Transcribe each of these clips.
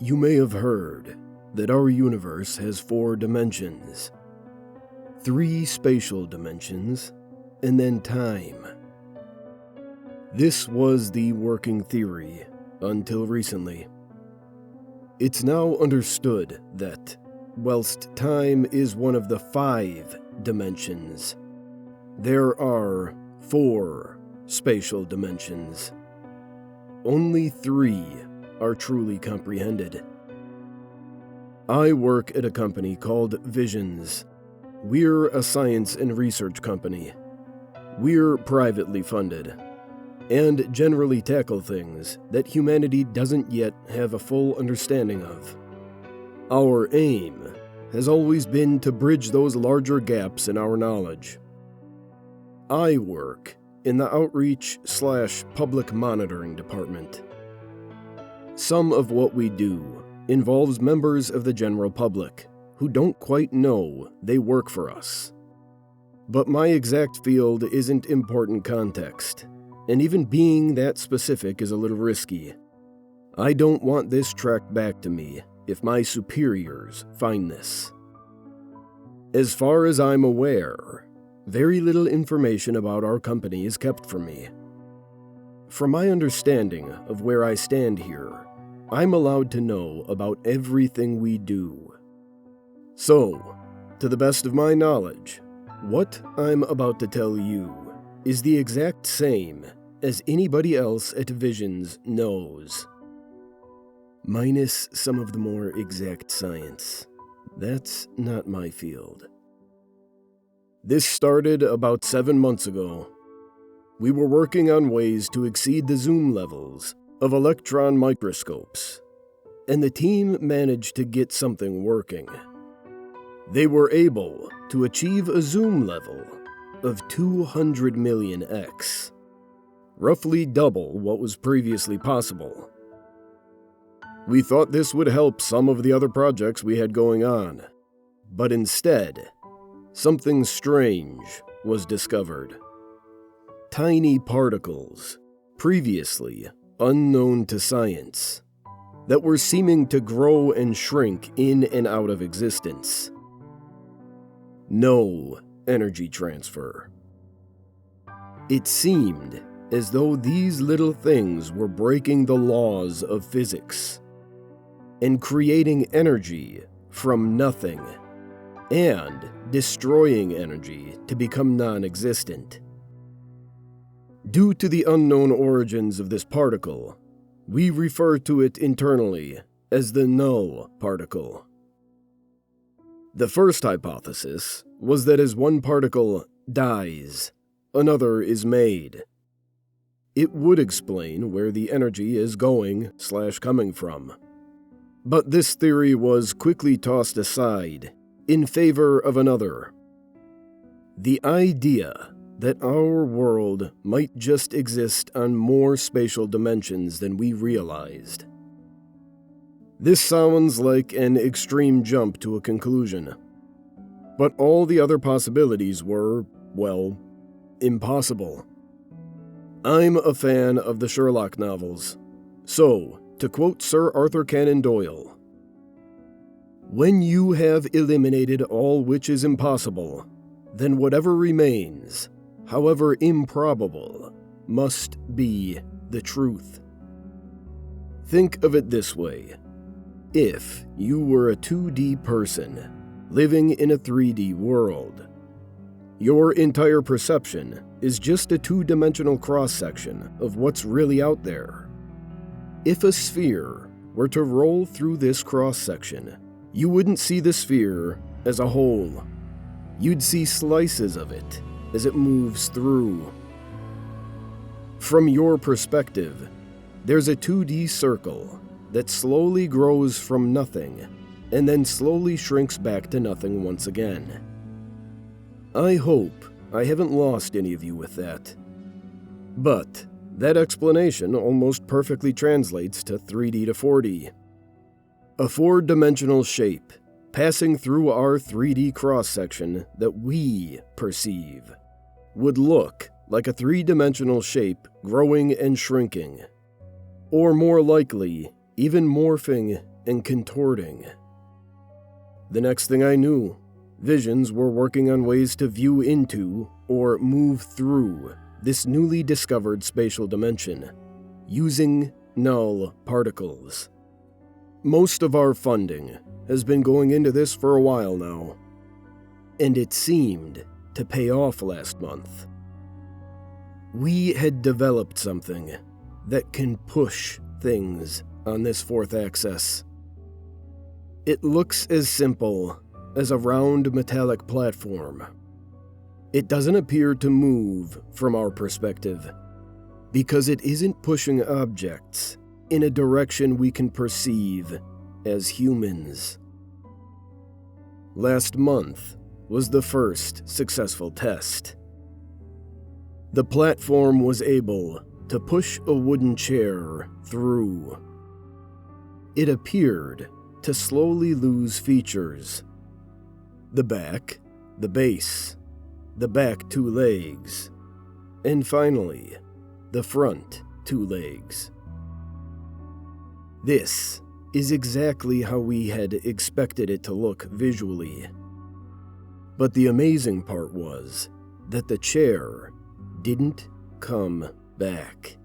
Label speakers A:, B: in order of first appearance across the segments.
A: You may have heard that our universe has 4 dimensions. 3 spatial dimensions, and then time. This was the working theory until recently. It's now understood that, whilst time is one of the 5 dimensions, there are 4 spatial dimensions. Only 3 are truly comprehended. I work at a company called Visions. We're a science and research company. We're privately funded, and generally tackle things that humanity doesn't yet have a full understanding of. Our aim has always been to bridge those larger gaps in our knowledge. I work in the outreach/public monitoring department. Some of what we do involves members of the general public who don't quite know they work for us. But my exact field isn't important context, and even being that specific is a little risky. I don't want this tracked back to me if my superiors find this. As far as I'm aware, very little information about our company is kept from me. From my understanding of where I stand here, I'm allowed to know about everything we do. So, to the best of my knowledge, what I'm about to tell you is the exact same as anybody else at Visions knows. Minus some of the more exact science. That's not my field. This started about 7 months ago. We were working on ways to exceed the zoom levels of electron microscopes, and the team managed to get something working. They were able to achieve a zoom level of 200 million x, roughly double what was previously possible. We thought this would help some of the other projects we had going on, but instead, something strange was discovered. Tiny particles, previously unknown to science, that were seeming to grow and shrink in and out of existence. No energy transfer. It seemed as though these little things were breaking the laws of physics and creating energy from nothing and destroying energy to become non-existent. Due to the unknown origins of this particle, we refer to it internally as the null particle. The first hypothesis was that as one particle dies, another is made. It would explain where the energy is going/coming from. But this theory was quickly tossed aside in favor of another. The idea that our world might just exist on more spatial dimensions than we realized. This sounds like an extreme jump to a conclusion, but all the other possibilities were, well, impossible. I'm a fan of the Sherlock novels, so, to quote Sir Arthur Conan Doyle, "When you have eliminated all which is impossible, then whatever remains, however improbable, must be the truth." Think of it this way. If you were a 2D person living in a 3D world, your entire perception is just a 2-dimensional cross-section of what's really out there. If a sphere were to roll through this cross-section, you wouldn't see the sphere as a whole. You'd see slices of it as it moves through. From your perspective, there's a 2D circle that slowly grows from nothing and then slowly shrinks back to nothing once again. I hope I haven't lost any of you with that. But that explanation almost perfectly translates to 3D to 4D. A 4-dimensional shape passing through our 3D cross-section that we perceive would look like a 3-dimensional shape growing and shrinking, or more likely, even morphing and contorting. The next thing I knew, visions were working on ways to view into or move through this newly discovered spatial dimension, using null particles. Most of our funding has been going into this for a while now, and it seemed to pay off last month. We had developed something that can push things on this fourth axis. It looks as simple as a round metallic platform. It doesn't appear to move from our perspective, because it isn't pushing objects in a direction we can perceive as humans. Last month was the first successful test. The platform was able to push a wooden chair through. It appeared to slowly lose features. The back, the base, the back 2 legs, and finally, the front 2 legs. This is exactly how we had expected it to look visually. But the amazing part was that the chair didn't come back.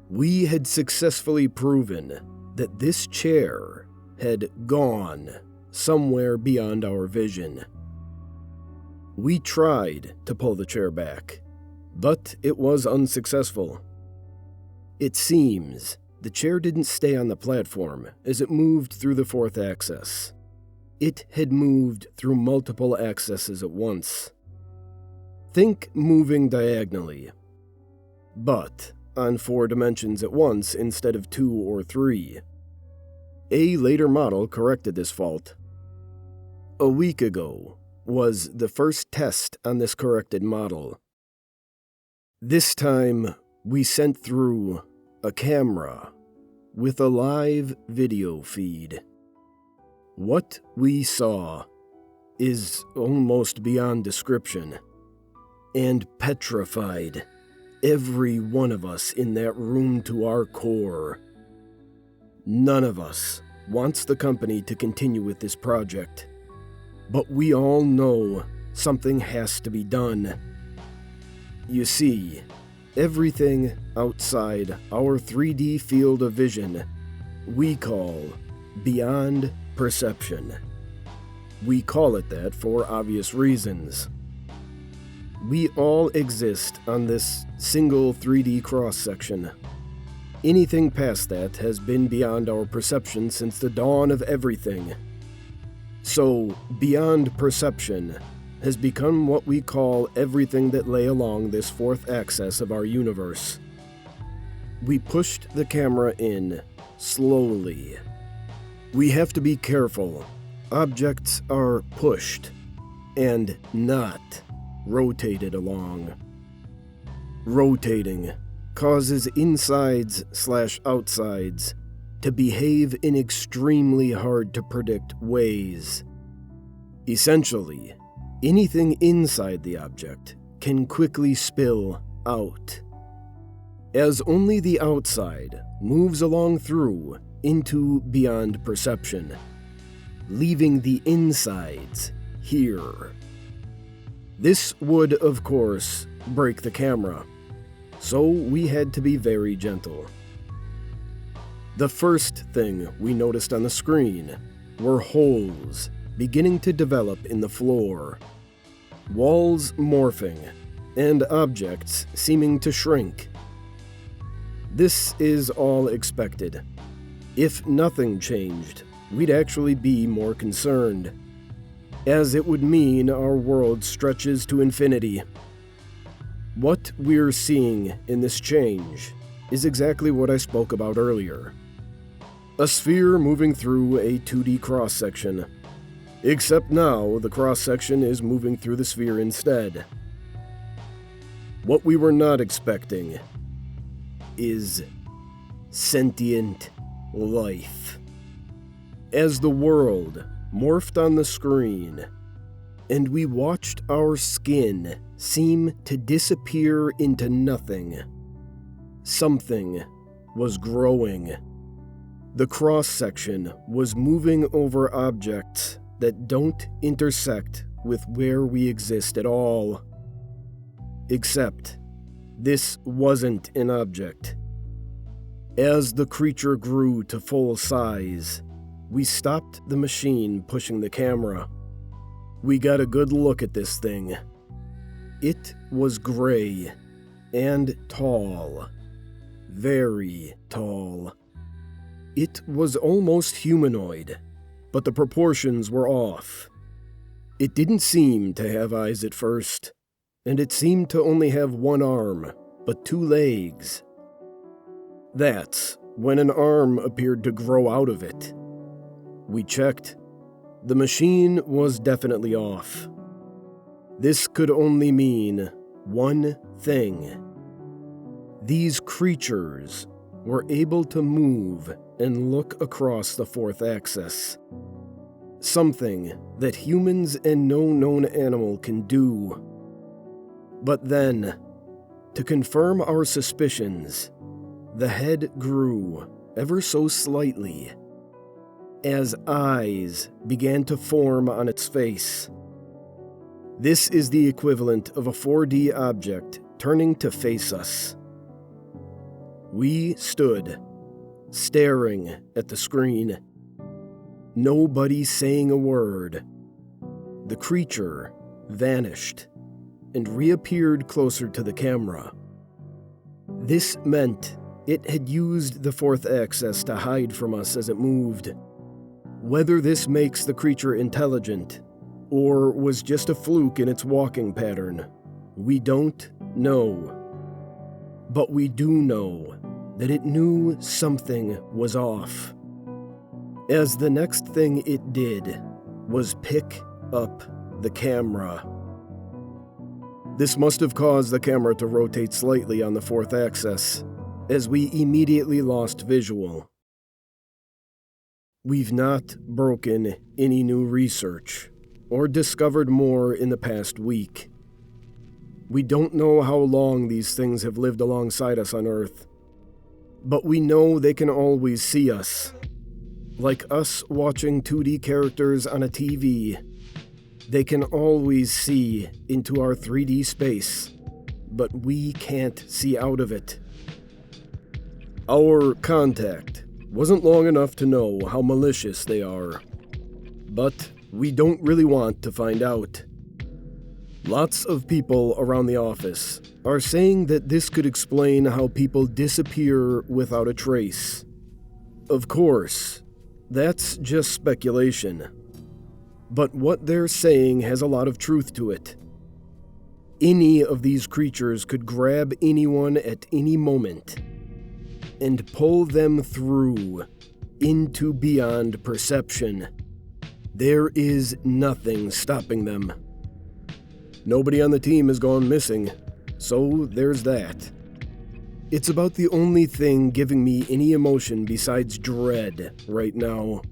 A: We had successfully proven that this chair had gone somewhere beyond our vision. We tried to pull the chair back, but it was unsuccessful. It seems the chair didn't stay on the platform as it moved through the fourth axis. It had moved through multiple axes at once. Think moving diagonally, but on 4 dimensions at once instead of 2 or 3. A later model corrected this fault. A week ago was the first test on this corrected model. This time, we sent through a camera with a live video feed. What we saw is almost beyond description, and petrified every one of us in that room to our core. None of us wants the company to continue with this project, but we all know something has to be done. You see, everything outside our 3D field of vision we call beyond perception. We call it that for obvious reasons. We all exist on this single 3D cross-section. Anything past that has been beyond our perception since the dawn of everything. So, beyond perception has become what we call everything that lay along this fourth axis of our universe. We pushed the camera in slowly. We have to be careful. Objects are pushed and not rotated along. Rotating causes insides/outsides to behave in extremely hard to predict ways. Essentially, anything inside the object can quickly spill out, as only the outside moves along through into beyond perception, leaving the insides here. This would, of course, break the camera, so we had to be very gentle. The first thing we noticed on the screen were holes beginning to develop in the floor, walls morphing, and objects seeming to shrink. This is all expected. If nothing changed, we'd actually be more concerned, as it would mean our world stretches to infinity. What we're seeing in this change is exactly what I spoke about earlier. A sphere moving through a 2D cross-section, except now the cross-section is moving through the sphere instead. What we were not expecting is sentient life. As the world morphed on the screen, and we watched our skin seem to disappear into nothing, something was growing. The cross-section was moving over objects that don't intersect with where we exist at all. Except, this wasn't an object. As the creature grew to full size, we stopped the machine pushing the camera. We got a good look at this thing. It was gray and tall. Very tall. It was almost humanoid, but the proportions were off. It didn't seem to have eyes at first, and it seemed to only have one arm, but 2 legs. That's when an arm appeared to grow out of it. We checked. The machine was definitely off. This could only mean one thing. These creatures were able to move and look across the 4th axis. Something that humans and no known animal can do. But then, to confirm our suspicions, the head grew ever so slightly as eyes began to form on its face. This is the equivalent of a 4D object turning to face us. We stood, staring at the screen. Nobody saying a word. The creature vanished and reappeared closer to the camera. This meant it had used the 4th axis to hide from us as it moved. Whether this makes the creature intelligent, or was just a fluke in its walking pattern, we don't know. But we do know that it knew something was off, as the next thing it did was pick up the camera. This must have caused the camera to rotate slightly on the 4th axis, as we immediately lost visual. We've not broken any new research or discovered more in the past week. We don't know how long these things have lived alongside us on Earth, but we know they can always see us. Like us watching 2D characters on a TV, they can always see into our 3D space, but we can't see out of it. Our contact wasn't long enough to know how malicious they are, but we don't really want to find out. Lots of people around the office are saying that this could explain how people disappear without a trace. Of course, that's just speculation. But what they're saying has a lot of truth to it. Any of these creatures could grab anyone at any moment and pull them through into beyond perception. There is nothing stopping them. Nobody on the team has gone missing, so there's that. It's about the only thing giving me any emotion besides dread right now.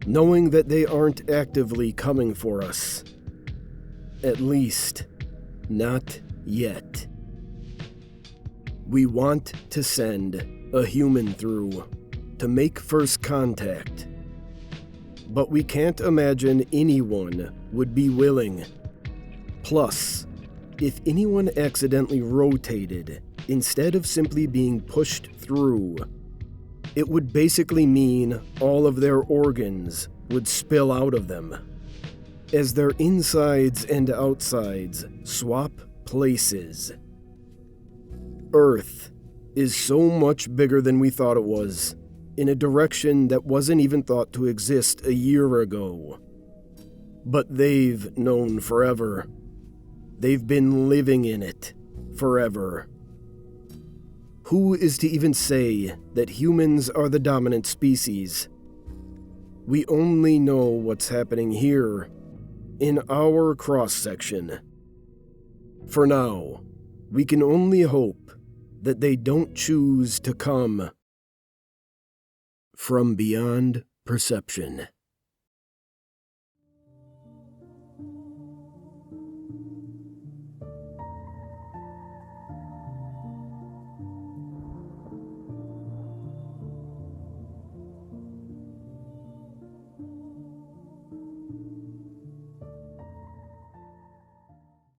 A: Knowing that they aren't actively coming for us. At least, not yet. We want to send a human through to make first contact. But we can't imagine anyone would be willing. Plus, if anyone accidentally rotated instead of simply being pushed through, it would basically mean all of their organs would spill out of them, as their insides and outsides swap places. Earth is so much bigger than we thought it was, in a direction that wasn't even thought to exist a year ago. But they've known forever. They've been living in it forever. Who is to even say that humans are the dominant species? We only know what's happening here, in our cross-section. For now, we can only hope that they don't choose to come from beyond perception.